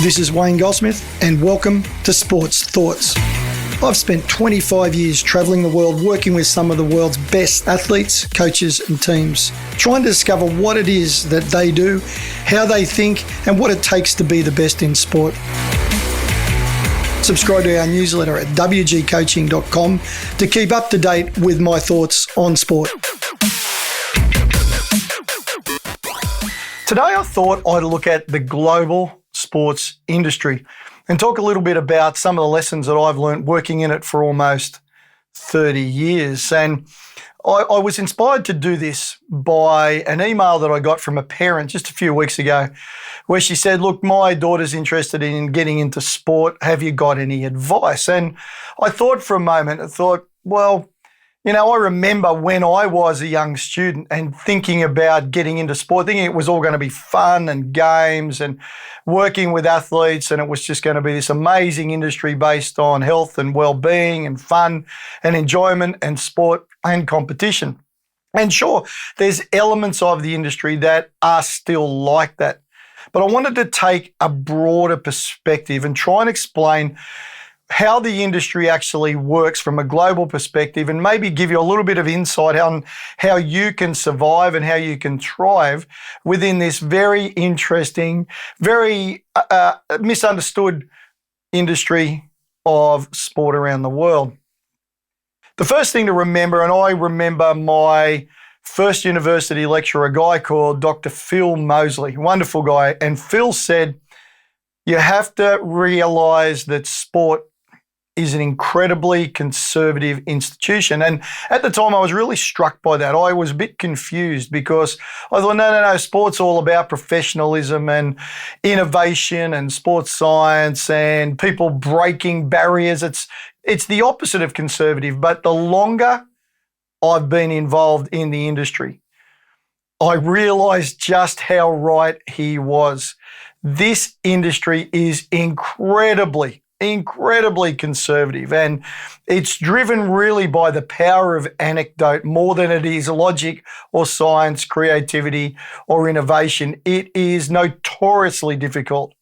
This is Wayne Goldsmith, and welcome to Sports Thoughts. I've spent 25 years travelling the world working with some of the world's best athletes, coaches and teams, trying to discover what it is that they do, how they think and what it takes to be the best in sport. Subscribe to our newsletter at wgcoaching.com to keep up to date with my thoughts on sport. Today I thought I'd look at the global sports industry and talk a little bit about some of the lessons that I've learned working in it for almost 30 years. And I was inspired to do this by an email that I got from a parent just a few weeks ago where she said, look, my daughter's interested in getting into sport. Have you got any advice? And I thought for a moment, well, you know, I remember when I was a young student and thinking about getting into sport, thinking it was all going to be fun and games and working with athletes, and it was just going to be this amazing industry based on health and well-being and fun and enjoyment and sport and competition. And sure, there's elements of the industry that are still like that. But I wanted to take a broader perspective and try and explain how the industry actually works from a global perspective and maybe give you a little bit of insight on how you can survive and how you can thrive within this very interesting, very misunderstood industry of sport around the world. The first thing to remember, and I remember my first university lecturer, a guy called Dr. Phil Mosley, wonderful guy, and Phil said, you have to realize that sport is an incredibly conservative institution. And at the time, I was really struck by that. I was a bit confused because I thought, no, sport's all about professionalism and innovation and sports science and people breaking barriers. It's the opposite of conservative. But the longer I've been involved in the industry, I realized just how right he was. This industry is incredibly conservative, and it's driven really by the power of anecdote more than it is logic or science, creativity or innovation. It is notoriously difficult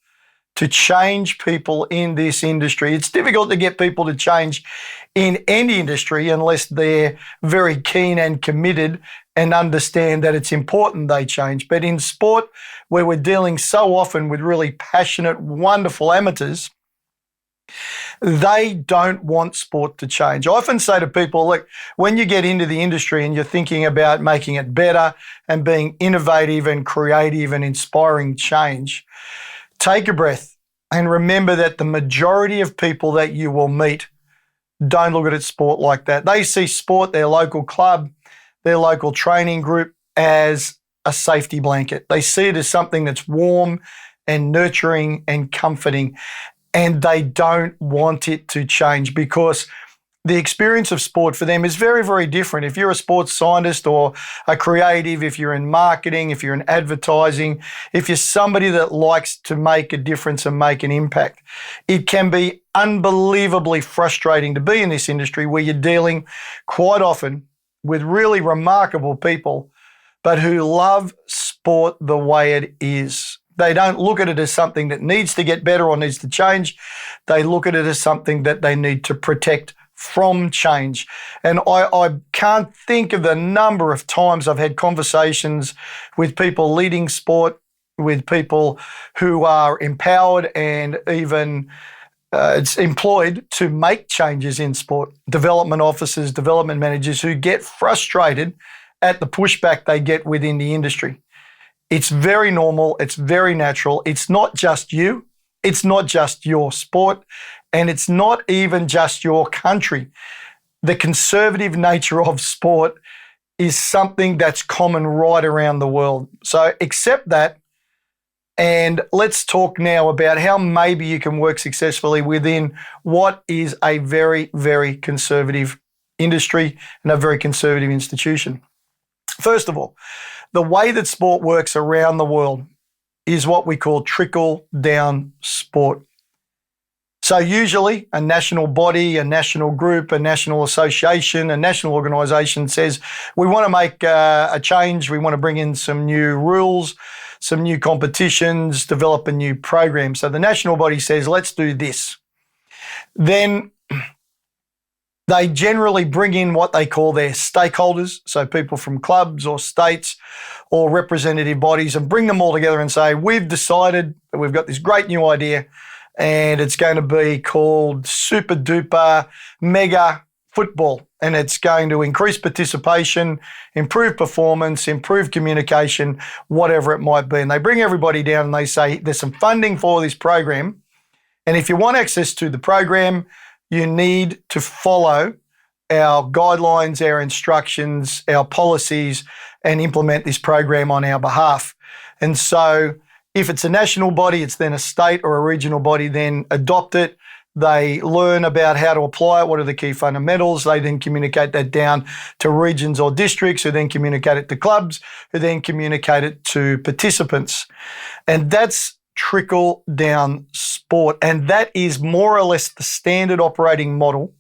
to change people in this industry. It's difficult to get people to change in any industry unless they're very keen and committed and understand that it's important they change. But in sport, where we're dealing so often with really passionate, wonderful amateurs, they don't want sport to change. I often say to people, look, when you get into the industry and you're thinking about making it better and being innovative and creative and inspiring change, take a breath and remember that the majority of people that you will meet don't look at it sport like that. They see sport, their local club, their local training group, as a safety blanket. They see it as something that's warm and nurturing and comforting. And they don't want it to change because the experience of sport for them is very, very different. If you're a sports scientist or a creative, if you're in marketing, if you're in advertising, if you're somebody that likes to make a difference and make an impact, it can be unbelievably frustrating to be in this industry where you're dealing quite often with really remarkable people, but who love sport the way it is. They don't look at it as something that needs to get better or needs to change. They look at it as something that they need to protect from change. And I can't think of the number of times I've had conversations with people leading sport, with people who are empowered and even it's employed to make changes in sport. Development officers, development managers who get frustrated at the pushback they get within the industry. It's very normal. It's very natural. It's not just you. It's not just your sport. And it's not even just your country. The conservative nature of sport is something that's common right around the world. So accept that. And let's talk now about how maybe you can work successfully within what is a very, very conservative industry and a very conservative institution. First of all, the way that sport works around the world is what we call trickle down sport. So usually a national body, a national group, a national association, a national organisation says, we want to make a change, we want to bring in some new rules, some new competitions, develop a new program. So the national body says, let's do this. Then they generally bring in what they call their stakeholders, so people from clubs or states or representative bodies, and bring them all together and say, we've decided that we've got this great new idea and it's going to be called super duper mega football, and it's going to increase participation, improve performance, improve communication, whatever it might be. And they bring everybody down and they say, there's some funding for this program, and if you want access to the program, you need to follow our guidelines, our instructions, our policies, and implement this program on our behalf. And so if it's a national body, it's then a state or a regional body, then adopt it. They learn about how to apply it, what are the key fundamentals. They then communicate that down to regions or districts, who then communicate it to clubs, who then communicate it to participants. And that's trickle down sport. And that is more or less the standard operating model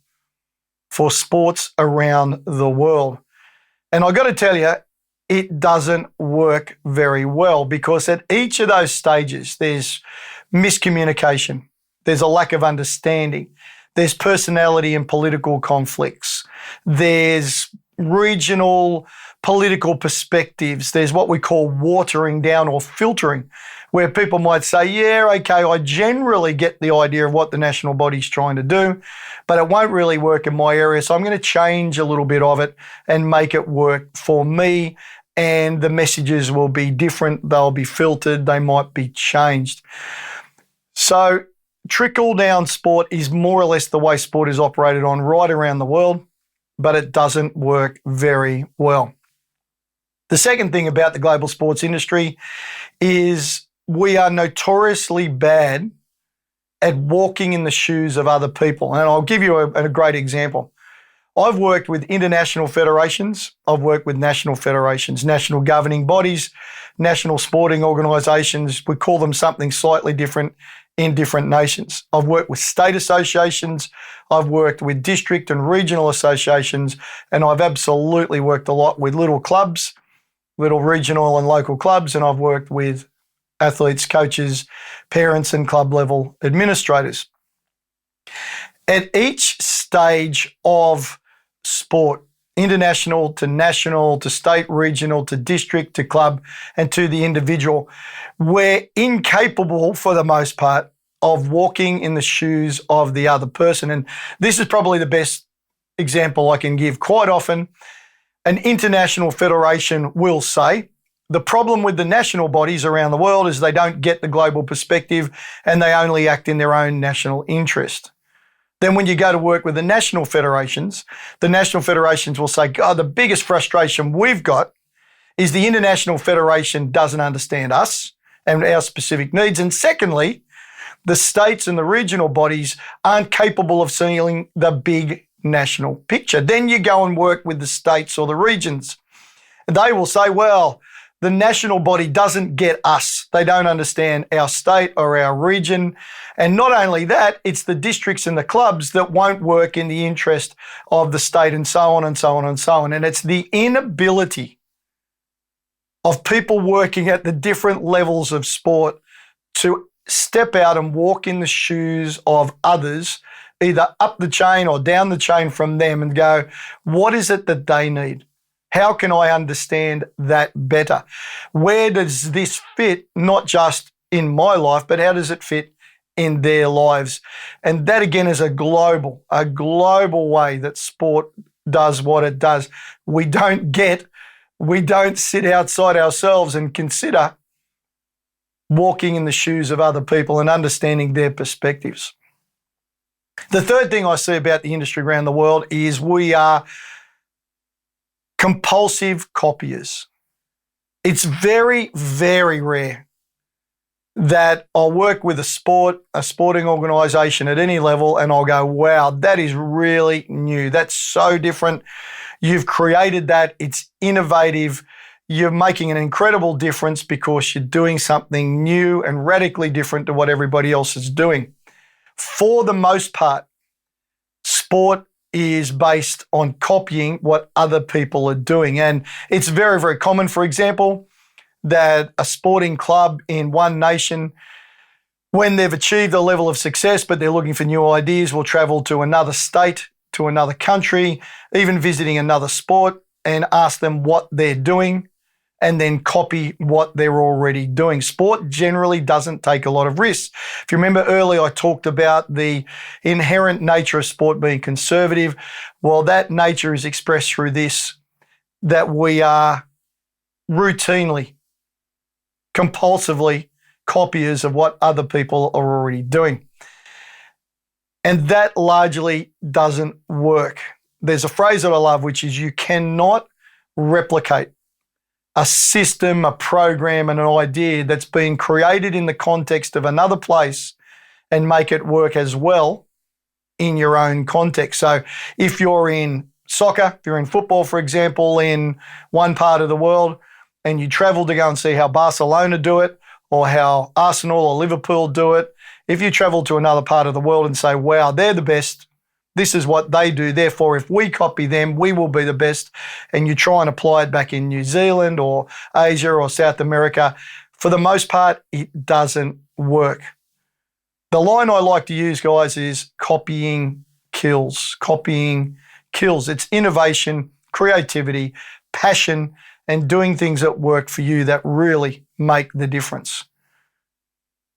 for sports around the world. And I got to tell you, it doesn't work very well, because at each of those stages, there's miscommunication. There's a lack of understanding. There's personality and political conflicts. There's regional political perspectives. There's what we call watering down or filtering, where people might say, yeah, okay, I generally get the idea of what the national body's trying to do, but it won't really work in my area, so I'm going to change a little bit of it and make it work for me, and the messages will be different. They'll be filtered. They might be changed. So trickle down sport is more or less the way sport is operated on right around the world, but it doesn't work very well. The second thing about the global sports industry is we are notoriously bad at walking in the shoes of other people. And I'll give you a great example. I've worked with international federations. I've worked with national federations, national governing bodies, national sporting organisations. We call them something slightly different in different nations. I've worked with state associations. I've worked with district and regional associations, and I've absolutely worked a lot with little clubs, little regional and local clubs, and I've worked with athletes, coaches, parents, and club level administrators. At each stage of sport, international to national to state, regional to district to club and to the individual, we're incapable for the most part of walking in the shoes of the other person. And this is probably the best example I can give. Quite often, an international federation will say, the problem with the national bodies around the world is they don't get the global perspective and they only act in their own national interest. Then when you go to work with the national federations will say, God, the biggest frustration we've got is the international federation doesn't understand us and our specific needs. And secondly, the states and the regional bodies aren't capable of seeing the big national picture. Then you go and work with the states or the regions. They will say, well, the national body doesn't get us. They don't understand our state or our region. And not only that, it's the districts and the clubs that won't work in the interest of the state, and so on and so on and so on. And it's the inability of people working at the different levels of sport to step out and walk in the shoes of others, either up the chain or down the chain from them, and go, what is it that they need? How can I understand that better? Where does this fit, not just in my life, but how does it fit in their lives? And that again is a global way that sport does what it does. We don't sit outside ourselves and consider walking in the shoes of other people and understanding their perspectives. The third thing I see about the industry around the world is we are compulsive copiers. It's very, very rare that I'll work with a sporting organisation at any level, and I'll go, wow, that is really new. That's so different. You've created that. It's innovative. You're making an incredible difference because you're doing something new and radically different to what everybody else is doing. For the most part, sport is based on copying what other people are doing. And it's very, very common. For example, that a sporting club in one nation, when they've achieved a level of success, but they're looking for new ideas, will travel to another state, to another country, even visiting another sport, and ask them what they're doing and then copy what they're already doing. Sport generally doesn't take a lot of risks. If you remember earlier, I talked about the inherent nature of sport being conservative. Well, that nature is expressed through this, that we are routinely, compulsively copiers of what other people are already doing. And that largely doesn't work. There's a phrase that I love, which is you cannot replicate a system, a program, and an idea that's been created in the context of another place and make it work as well in your own context. So if you're in soccer, if you're in football, for example, in one part of the world, and you travel to go and see how Barcelona do it or how Arsenal or Liverpool do it, if you travel to another part of the world and say, wow, they're the best, this is what they do, therefore if we copy them, we will be the best, and you try and apply it back in New Zealand or Asia or South America, for the most part, it doesn't work. The line I like to use, guys, is copying kills. Copying kills. It's innovation, creativity, passion, and doing things that work for you that really make the difference.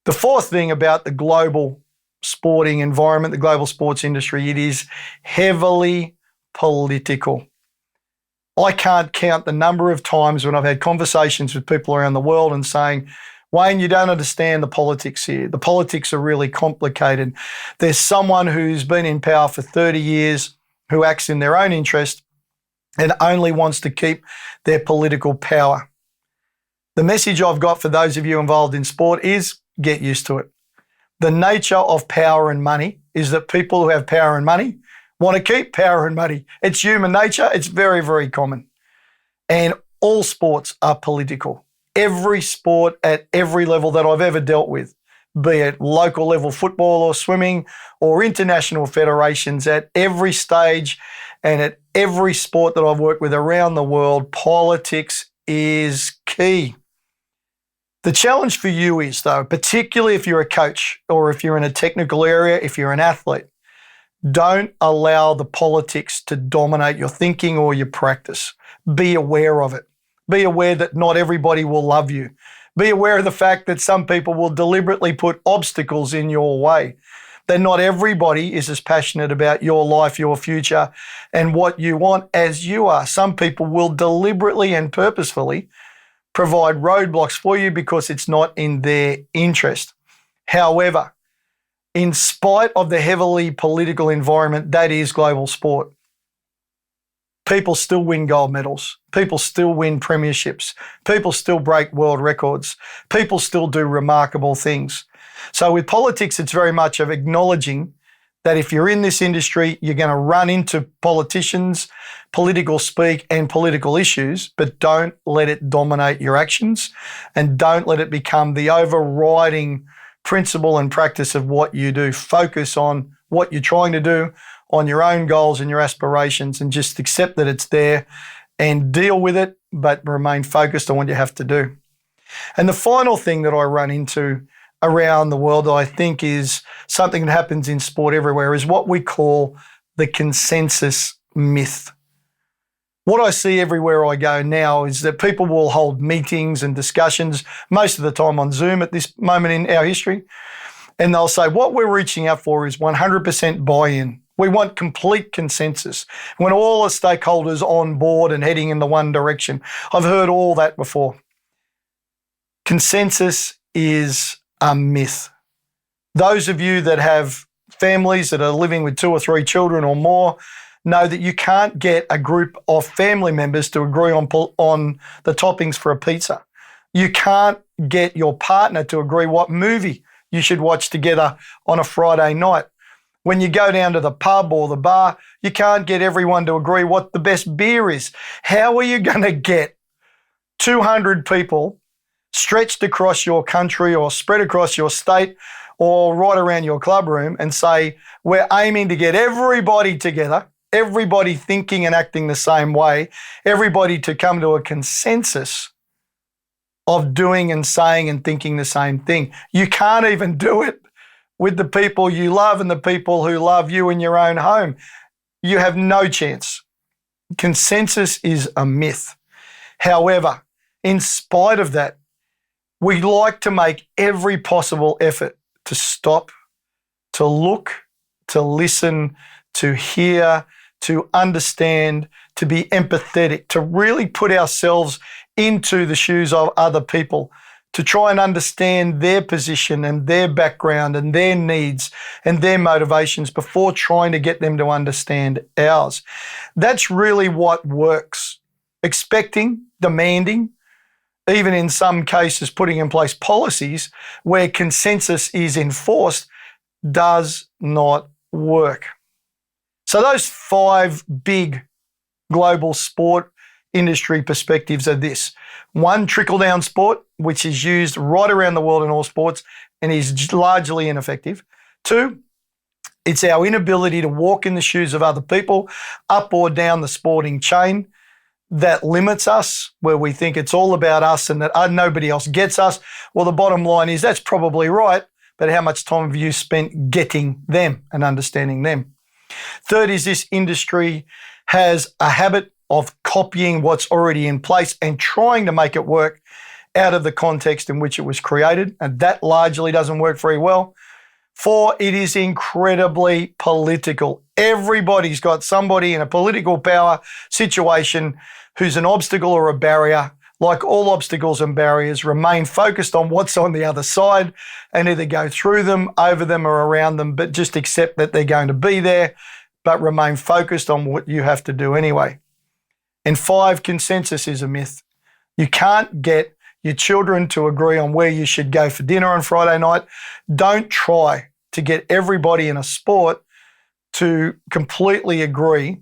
The fourth thing about the global sporting environment, the global sports industry, it is heavily political. I can't count the number of times when I've had conversations with people around the world and saying, Wayne, you don't understand the politics here. The politics are really complicated. There's someone who's been in power for 30 years who acts in their own interest and only wants to keep their political power. The message I've got for those of you involved in sport is get used to it. The nature of power and money is that people who have power and money want to keep power and money. It's human nature. It's very, very common. And all sports are political. Every sport at every level that I've ever dealt with, be it local level football or swimming or international federations, at every stage and at every sport that I've worked with around the world, politics is key. The challenge for you is, though, particularly if you're a coach or if you're in a technical area, if you're an athlete, don't allow the politics to dominate your thinking or your practice. Be aware of it. Be aware that not everybody will love you. Be aware of the fact that some people will deliberately put obstacles in your way. That not everybody is as passionate about your life, your future, and what you want as you are. Some people will deliberately and purposefully provide roadblocks for you because it's not in their interest. However, in spite of the heavily political environment that is global sport, people still win gold medals. People still win premierships. People still break world records. People still do remarkable things. So with politics, it's very much of acknowledging that if you're in this industry, you're going to run into politicians, political speak, and political issues, but don't let it dominate your actions and don't let it become the overriding principle and practice of what you do. Focus on what you're trying to do, on your own goals and your aspirations, and just accept that it's there and deal with it, but remain focused on what you have to do. And the final thing that I run into around the world that I think is something that happens in sport everywhere is what we call the consensus myth. What I see everywhere I go now is that people will hold meetings and discussions, most of the time on Zoom at this moment in our history, and they'll say, what we're reaching out for is 100% buy-in. We want complete consensus. We want all the stakeholders on board and heading in the one direction. I've heard all that before. Consensus is a myth. Those of you that have families that are living with 2 or 3 children or more know that you can't get a group of family members to agree on the toppings for a pizza. You can't get your partner to agree what movie you should watch together on a Friday night. When you go down to the pub or the bar, you can't get everyone to agree what the best beer is. How are you going to get 200 people stretched across your country or spread across your state or right around your club room and say, we're aiming to get everybody together, everybody thinking and acting the same way, everybody to come to a consensus of doing and saying and thinking the same thing. You can't even do it with the people you love and the people who love you in your own home. You have no chance. Consensus is a myth. However, in spite of that, we like to make every possible effort to stop, to look, to listen, to hear, to understand, to be empathetic, to really put ourselves into the shoes of other people, to try and understand their position and their background and their needs and their motivations before trying to get them to understand ours. That's really what works. Expecting, demanding, even in some cases putting in place policies where consensus is enforced does not work. So those 5 big global sport industry perspectives are this. 1, trickle down sport, which is used right around the world in all sports and is largely ineffective. 2, it's our inability to walk in the shoes of other people up or down the sporting chain that limits us, where we think it's all about us and that nobody else gets us. Well, the bottom line is that's probably right, but how much time have you spent getting them and understanding them? 3rd is this industry has a habit of copying what's already in place and trying to make it work out of the context in which it was created, and that largely doesn't work very well. 4, it is incredibly political. Everybody's got somebody in a political power situation who's an obstacle or a barrier. Like all obstacles and barriers, remain focused on what's on the other side and either go through them, over them, or around them, but just accept that they're going to be there, but remain focused on what you have to do anyway. And 5, consensus is a myth. You can't get your children to agree on where you should go for dinner on Friday night. Don't try to get everybody in a sport to completely agree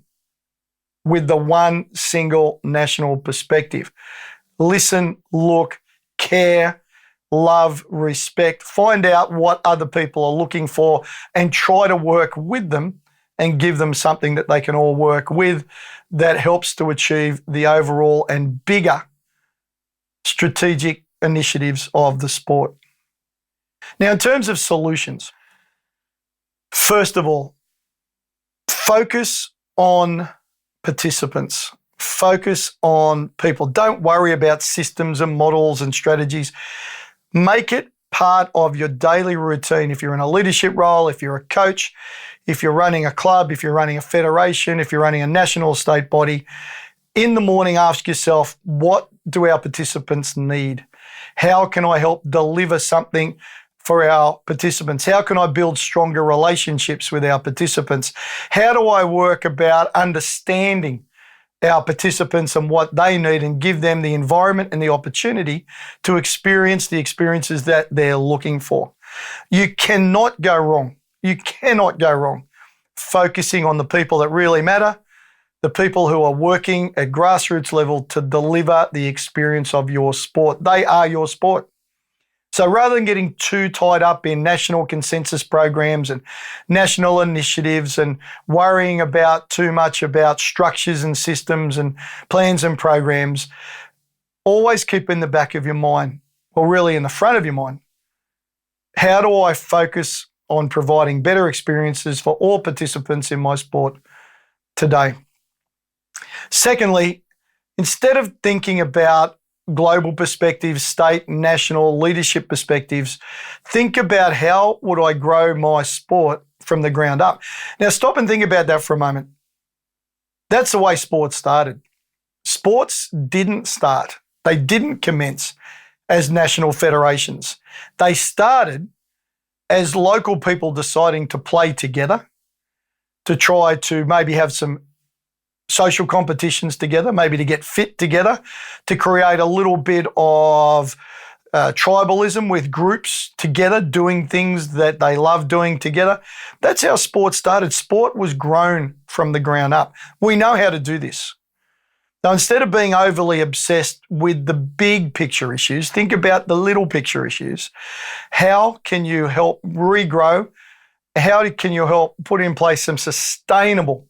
with the one single national perspective. Listen, look, care, love, respect. Find out what other people are looking for and try to work with them and give them something that they can all work with that helps to achieve the overall and bigger strategic initiatives of the sport. Now, in terms of solutions, first of all, focus on participants. Focus on people. Don't worry about systems and models and strategies. Make it part of your daily routine. If you're in a leadership role, if you're a coach, if you're running a club, if you're running a federation, if you're running a national state body, in the morning, ask yourself, what do our participants need? How can I help deliver something for our participants? How can I build stronger relationships with our participants? How do I work about understanding our participants and what they need and give them the environment and the opportunity to experience the experiences that they're looking for? You cannot go wrong. You cannot go wrong focusing on the people that really matter, the people who are working at grassroots level to deliver the experience of your sport. They are your sport. So rather than getting too tied up in national consensus programs and national initiatives and worrying about too much about structures and systems and plans and programs, always keep in the back of your mind, or really in the front of your mind, how do I focus on providing better experiences for all participants in my sport today? Secondly, instead of thinking about global perspectives, state, national leadership perspectives, think about how would I grow my sport from the ground up. Now stop and think about that for a moment. That's the way sports started. Sports didn't start. They didn't commence as national federations. They started as local people deciding to play together, to try to maybe have some social competitions together, maybe to get fit together, to create a little bit of tribalism with groups together, doing things that they love doing together. That's how sport started. Sport was grown from the ground up. We know how to do this. Now, instead of being overly obsessed with the big picture issues, think about the little picture issues. How can you help regrow? How can you help put in place some sustainable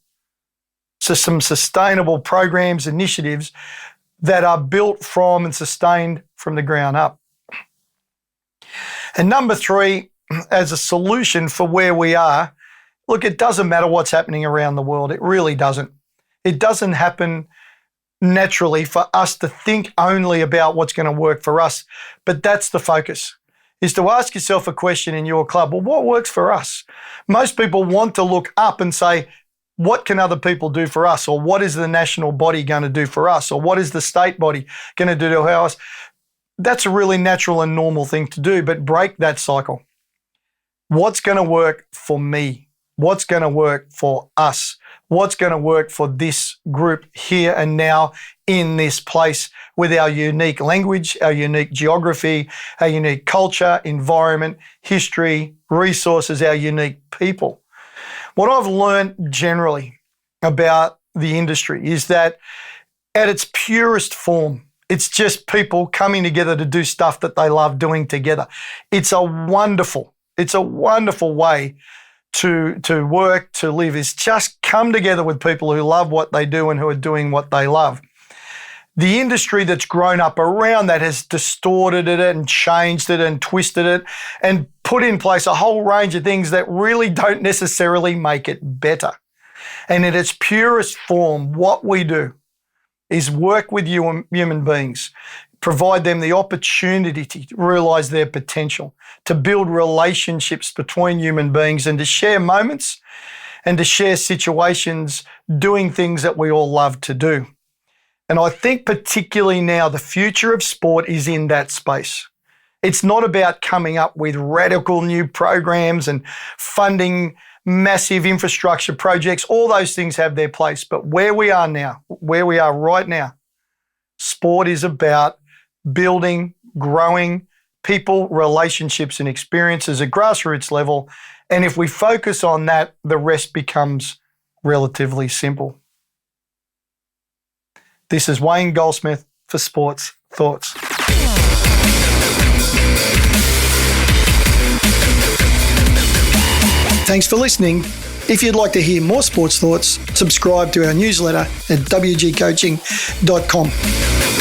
programs, initiatives that are built from and sustained from the ground up. And number 3, as a solution for where we are, look, it doesn't matter what's happening around the world. It really doesn't. It doesn't happen naturally for us to think only about what's going to work for us. But that's the focus, is to ask yourself a question in your club. Well, what works for us? Most people want to look up and say, what can other people do for us? Or what is the national body going to do for us? Or what is the state body going to do to us? That's a really natural and normal thing to do, but break that cycle. What's going to work for me? What's going to work for us? What's going to work for this group here and now in this place with our unique language, our unique geography, our unique culture, environment, history, resources, our unique people? What I've learned generally about the industry is that at its purest form, it's just people coming together to do stuff that they love doing together. It's a wonderful way to work, to live, is just come together with people who love what they do and who are doing what they love. The industry that's grown up around that has distorted it and changed it and twisted it and put in place a whole range of things that really don't necessarily make it better. And in its purest form, what we do is work with human beings, provide them the opportunity to realise their potential, to build relationships between human beings and to share moments and to share situations doing things that we all love to do. And I think particularly now the future of sport is in that space. It's not about coming up with radical new programs and funding massive infrastructure projects. All those things have their place. But where we are now, where we are right now, sport is about building, growing people, relationships and experiences at grassroots level. And if we focus on that, the rest becomes relatively simple. This is Wayne Goldsmith for Sports Thoughts. Thanks for listening. If you'd like to hear more sports thoughts, subscribe to our newsletter at wgcoaching.com.